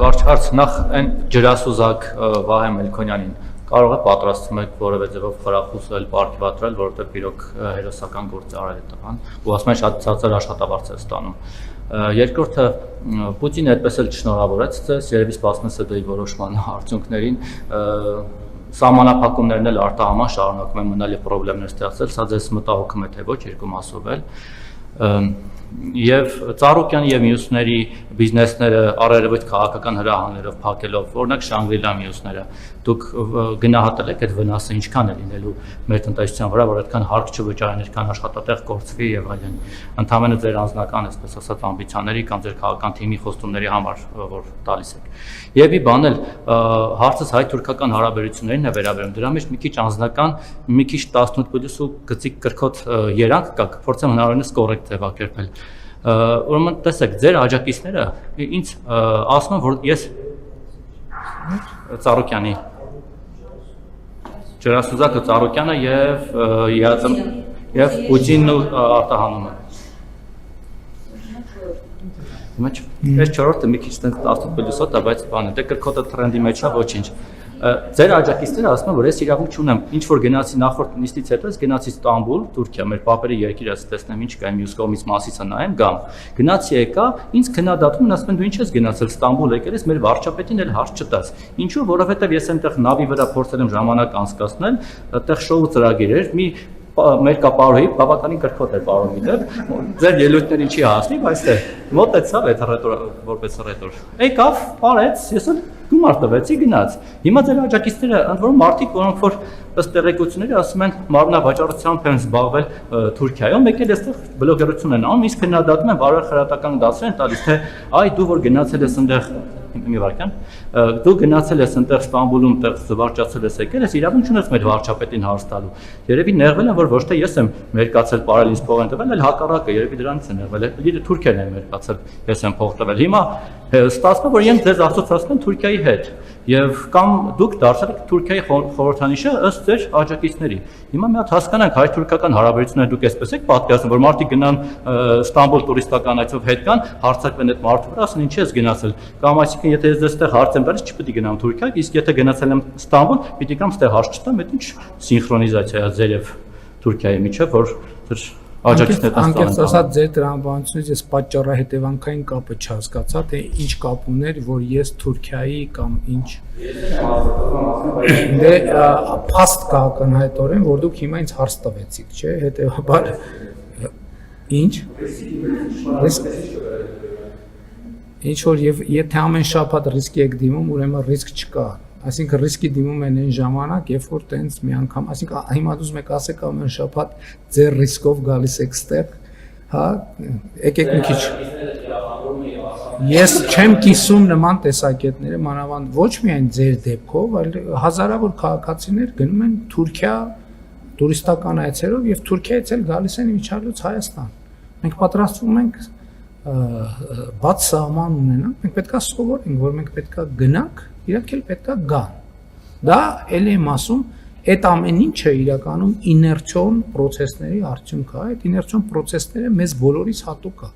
Կարճ հարց նախ այն ջրասուզակ Վահե Մելքոնյանին կարող է պատրաստում եք որևէ ձևով խրախուսել, պարգևատրել, որովհետև իրոք հերոսական գործ արել է տղան ու ասում են շատ ցածր աշխատավարձ է ստանում։ Երկրորդը Պուտինը այդպես էլ չշնորհավորեց ձեզ, երևի սպասում է ՍԴ-ի որոշման արդյունքներին, սահմանափակումներն էլ արտահաման շարունակում են մնալ եւ խնդիրներ ստեղծել, սա ձեզ մտահոգում է թե ոչ երկու մասով էլ։ Եվ Ծառուկյանի եւ մյուսների բիզնեսները առերևույթ քաղաքական հրահանգներով փակելով, օրինակ Շանգրիլա մյուսները, դուք գնահատել եք այդ վնասը ինչքան է լինելու մեր տնտեսության վրա, որ այդքան հարկ չվճարեն, այդքան աշխատատեղ կորցվի եւ այլն։ Ընդհանրապես ձեր անձնական, այսպես ասած, ամբիցիաների կամ ձեր քաղաքական թիմի խոստումների համար, որ տալիս եք։ Եվ ի բան էլ հարցս հայ-թուրքական հարաբերություններին է վերաբերում, դրա մեջ մի քիչ անձնական, մի քիչ 18+ ու գծիկ կրկոտ երանգ կա, փորձեմ հնարավորինս կոռեկտ ձևակերպել։ Ուրեմն տեսեք, ձեր աջակիցները ինձ ասում են, որ ես Ծառուկյանի ջրասուզակը Ծառուկյանը եւ Պուտինն ու արտահանումը։ Այս չորրորդը մի քիչ 18+-ոտ է, բայց բանը դե կրկոտը տրենդի մեջ է, ոչինչ։ Ձեր աջակիցները ասում են, որ ես իրավունք չունեմ, ինչ որ գնացի նախորդ նիստից հետո ես գնացի Ստամբուլ, Թուրքիա, մեր պապերի երկիրը տեսնեմ ինչ կա, մյուս կողմից մասիցը նայեմ, գամ։ Գնացի եկա, ինձ քննադատում են, ասում են դու ինչ ես գնացել Ստամբուլ, եկել ես մեր վարչապետին էլ հարց չտաս։ Ինչու, որովհետև ես այնտեղ նավի վրա փորձել եմ ժամանակ անցկացնել, այդտեղ շոու ծրագիր էր, մի մեր կապարոյի բավականին կրկոտ էր պարոն գիտեր, ձեր ելույթներին չի հասնի, բայց դե մոտեցավ այդ որպես ռետոր։ Եկավ, parեց, ես էլ գումար տվեցի, գնաց։ Հիմա ձեր աջակիցները, ընդ որում մարդիկ, որոնք որ ըստ տեղեկությունների ասում են մարմնավաճառությամբ են զբաղվել Թուրքիայում, եկել այստեղ բլոգերություն են անում, իսկ քննադատում են բարոյ խրատական դասեր են տալիս, թե այ դու որ գնացել ես այնտեղ մի վարքան, դու գնացել ես այնտեղ Ստամբուլում, տեղ զվարճացել ես եկել ես, իրավունք չունես մեր վարչապետին հարց տալու։ Երևի նեղվել են, որ ոչ թե ես եմ մերկացել, ապարել ինձ փող են տվել, այլ հակառակը, երևի դրանից է նեղվել, այլ Թուրքիան է մերկացել, ես եմ փող տվել։ Հիմա ստացվում է, որ իրենք ձեզ ասոցացնում են Թուրքիայի հետ, եւ կամ դուք դարձել եք Թուրքիայի խորհրդանիշը ըստ ձեր աջակիցների։ Հիմա մի հատ հասկանանք հայ-թուրքական հարաբերությունները դուք այսպես եք պատկերացնում, որ մարդիկ գնան Ստամբուլ տուրիստական այցով հետ կան, հարցակվեն այդ մարդու վրա, ասեն ինչի ես գնացել, կամ այսինքն եթե ես դեռ հարց եմ տալիս, չպետք է գնամ Թուրքիա, իսկ եթե գնացել եմ Ստամբուլ, պիտի կամ ստեղ հարց չտամ, այդ ինչ սինխրոնիզացիա է ձեր եւ Թուրքիայի միջեւ, որ ձեր աջակիցները անկեղծ ասած ձեր տրամաբանությունից ես պատճառահետևանքային կապը չհասկացա, թե ինչ կապ ուներ, որ ես Թուրքիայի կամ ինչ դե փաստ կա ակնհայտորեն, որ դուք հիմա ինձ հարց տվեցիք, չէ, հետեւաբար ինչ ինչ որ եւ եթե ամեն շաբաթ ռիսկի եք դիմում, ուրեմն ռիսկ չկա։ Այսինքն ռիսկի դիմում են այն ժամանակ, երբ որ տենց մի անգամ, այսինքն հիմա դուք եք ասեք ամեն շաբաթ ձեր ռիսկով գալիս եք ստեղ, հա, եկեք մի քիչ։ Ես չեմ կիսում նման տեսակետները, մանավանդ ոչ միայն ձեր դեպքով, այլ հազարավոր քաղաքացիներ գնում են Թուրքիա տուրիստական այցերով եւ Թուրքիայից էլ գալիս են միջալուց Հայաստան։ Մենք պատրաստվում ենք բաց սահման ունենանք, մենք պետքա սովորենք, որ մենք պետքա գնանք, իրանք էլ պետքա գան։ Դա էլ եմ ասում, այդ ամեն ինչը իրականում իներցիոն պրոցեսների արդյունք է, այդ իներցիոն պրոցեսները մեզ բոլորիս հատուկ է,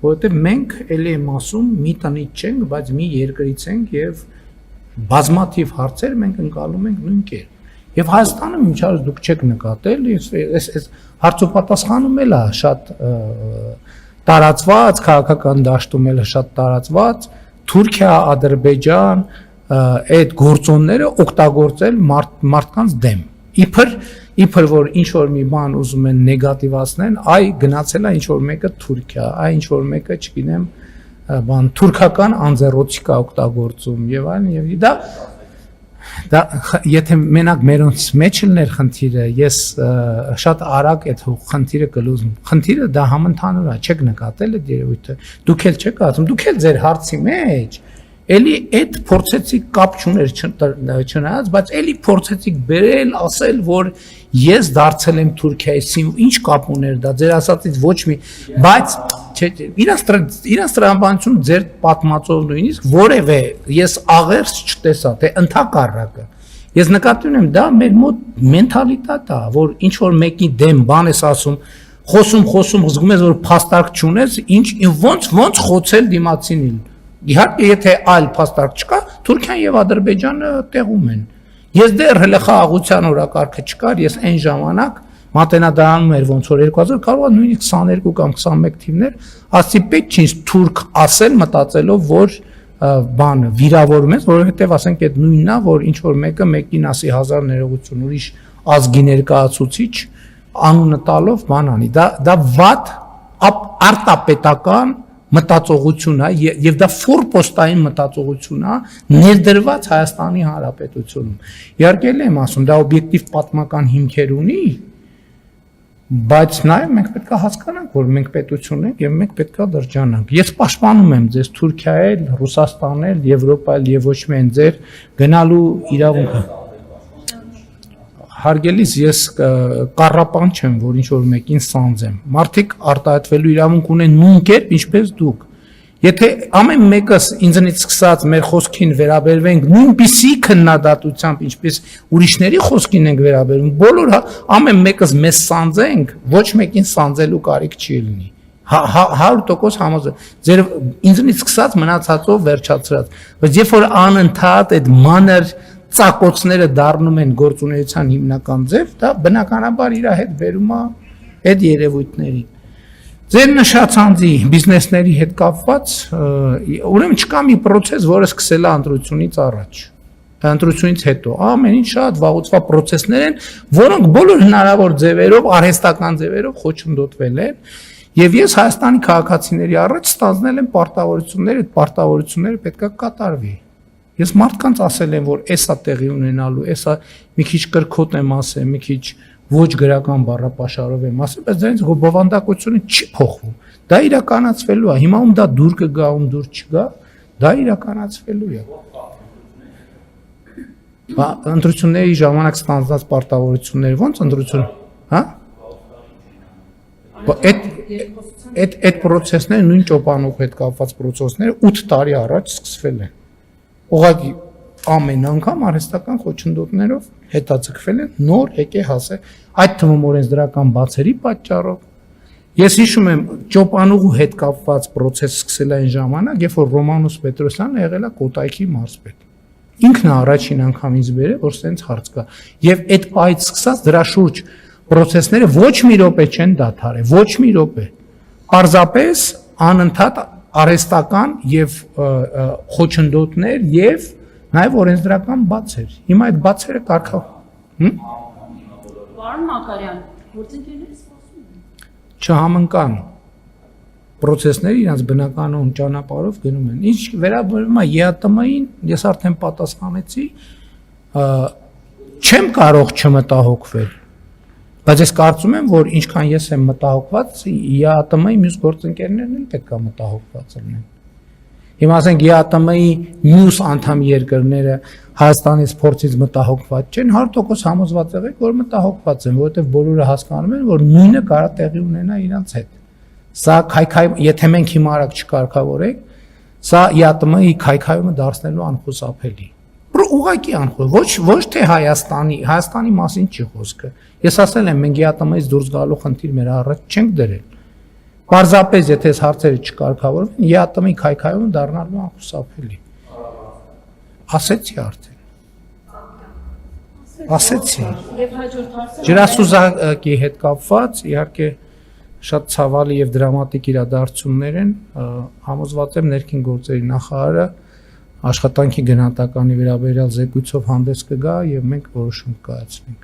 որովհետև մենք էլ եմ ասում, մի տնից չենք, բայց մի երկրից ենք եւ բազմաթիվ հարցեր մենք ընկալում ենք նույն կերպ։ Եվ Հայաստանը մինչև դուք չեք նկատել, այս հարցոպատասխանում էլ է շատ տարածված, քաղաքական դաշտում էլ շատ տարածված, Թուրքիա, Ադրբեջան, այդ գործոնները օգտագործել մարդկանց դեմ։ Իբր որ ինչ որ մի բան ուզում են նեգատիվացնել, այ գնացել է ինչ որ մեկը Թուրքիա, այ ինչ որ մեկը, չգիտեմ, բան թուրքական անձեռոցիկա օգտագործում եւ այլն եւ դա եթե մենակ մերոնց մեջ լներ խնդիրը, ես շատ արագ այդ խնդիրը կլուզում։ Խնդիրը դա համընդհանուր է, չեք նկատել այդ երևույթը։ Դուք էլ չեք ասում, դուք էլ ձեր հարցի մեջ էլի այդ փորձեցիք կապ չուներ չնայած, բայց էլի փորձեցիք բերել, ասել, որ ես դարձել եմ Թուրքիայի, ինչ կապ ուներ դա, ձեր ասածից ոչ մի, բայց իրաց տրամաբանություն ձեր պատմածով նույնիսկ որևէ ես աղերս չտեսա, թե ընդհակառակը։ Ես նկատի ունեմ, դա մեր մոտ մենթալիտետ է, որ ինչ որ մեկի դեմ բան ես ասում, խոսում, զգում ես, որ փաստարկ չունես, ոնց խոցել դիմացինին։ Իհարկե, եթե այլ փաստարկ չկա, Թուրքիան եւ Ադրբեջանը տեղում են։ Ես դեռ հələ խաղաղության օրակարգը չկար, ես այն ժամանակ մատենադարանում էր ոնց որ 2000 կարող է նույնիսկ 22 կամ 21 թիվներ, ասի պետք չի թուրք ասել մտածելով, որ բան վիրավորում ես, որովհետեւ ասենք այդ նույնն է, որ ինչ որ մեկը մեկին ասի 1000 ներողություն, ուրիշ ազգի ներկայացուցիչ անունը տալով բան անի։ Դա վատ արտապետական մտածողություն է եւ դա ֆորպոստային մտածողություն է ներդրված Հայաստանի Հանրապետությունում։ Իհարկե եմ ասում, դա օբյեկտիվ պատմական հիմքեր ունի, բայց նաեւ մենք պետք է հասկանանք, որ մենք պետություն ենք եւ մենք պետք է դրջանանք։ Ես պաշտպանում եմ ձեզ Թուրքիա էլ, Ռուսաստան էլ, Եվրոպա էլ եւ ոչ միայն ձեր գնալու իրավունքը։ Հարգելիս ես կառապան չեմ, որ ինչ որ մեկին սանձեմ։ Մարդիկ արտահայտվելու իրավունք ունեն նույն կերպ, ինչպես դուք։ Եթե ամեն մեկս ինձնից սկսած մեր խոսքին վերաբերվենք նույնպիսի քննադատությամբ, ինչպես ուրիշների խոսքին ենք վերաբերվում, բոլորը ամեն մեկս մեզ սանձենք, ոչ մեկին սանձելու կարիք չի լինի։ 100% համոզվեմ։ Ձեր ինձնից սկսած մնացածով վերջացրած։ Բայց երբ որ անընդհատ այդ մանր ծակոցները դառնում են գործունեության հիմնական ձև, դա բնականաբար իր հետ բերում է այդ երևույթների։ Ձեր նշած անձի բիզնեսների հետ կապված, ուրեմն չկա մի process, որը սկսել է ընտրությունից առաջ։ Ընտրությունից հետո ամեն ինչ շատ վաղուց process-ներ են, որոնք բոլոր հնարավոր ձևերով, արհեստական ձևերով խոչընդոտվել են, եւ ես Հայաստանի քաղաքացիների առաջ ստանձնել եմ պարտավորություններ, այդ պարտավորությունները պետք է կատարվի։ Ես մարդկանց ասել եմ, որ էսա տեղի ունենալու, էսա մի քիչ կրկոտ եմ ասել, մի քիչ ոչ գրական բառապաշարով եմ ասել, բայց դրանից բովանդակությունը չի փոխվում։ Դա իրականացվելու է։ Հիմա ում դա դուր կգա, ում դուր չգա, դա իրականացվելու է։ Ընտրությունների ժամանակ ստանձնած պարտավորությունները ո՞նց ընտրություն, հա? Այդ process-ները նույն ճոպանուկ հետ կապված process-ները 8 տարի առաջ սկսվել են։ Ուղղակի ամեն անգամ արհեստական խոչընդոտներով հետաձգվել են, նոր եկե հասե այդ թվում օրենսդրական բացերի պատճառով։ Ես հիշում եմ ճոպանուղու հետ կապված process սկսել այն ժամանակ, երբ որ Ռոմանոս Պետրոսյանը եղել է Կոտայքի մարզպետ։ Ինքն է առաջին անգամ ինձ բերել, որ սենց հարց կա։ Եվ այդ սկսած դրա շուրջ process-ները ոչ մի րոպե չեն դադարել, ոչ մի րոպե։ Պարզապես անընդհատ արհեստական եւ խոչընդոտներ եւ նաեւ օրենսդրական բացեր։ Հիմա այդ բացերը կարգա։ Պարոն Մակարյան, գործընկերներից խոսում են։ Չհամընկան process-ները իրենց բնականոն ճանապարհով գնում են։ Ինչ վերաբերում է ԵԱՏՄ-ին, ես արդեն պատասխանեցի, չեմ կարող չմտահոգվել։ Բայց ես կարծում եմ, որ ինչքան ես եմ մտահոգված, ԵԱՏՄ-ի մյուս գործընկերներն էլ պետք է մտահոգված լինեն։ Հիմա ասենք ԵԱՏՄ-ի մյուս անդամ երկրները Հայաստանից փորձից մտահոգված չեն, 100% համոզված եղեք, որ մտահոգված են, որովհետև բոլորը հասկանում են, որ նույնը կարող է տեղի ունենա իրենց հետ։ Սա եթե մենք հիմա արագ չկարգավորենք, սա ԵԱՏՄ-ի քայքայումը դարձնելու անխուսափելի։ Ուղղակի անխոս, ոչ թե Հայաստանի մասին չի խոսքը։ Ես ասել եմ, մենք ԵԱՏՄ-ից դուրս գալու խնդիր մեր առաջ չենք դրել։ Պարզապես եթե այս հարցերը չկարգավորվեն, ԵԱՏՄ-ի քայքայումը դառնալու անխուսափելի։ Ասեցի արդեն։ Ասեցի։ Եվ հաջորդ հարցը Ջրասուզակի հետ կապված, իհարկե շատ ցավալի եւ դրամատիկ իրադարձություններ են, համոզված եմ ներքին գործերի նախարարը աշխատանքի գնահատականի վերաբերյալ զեկույցով հանդես կգա եւ մենք որոշում կայացնենք։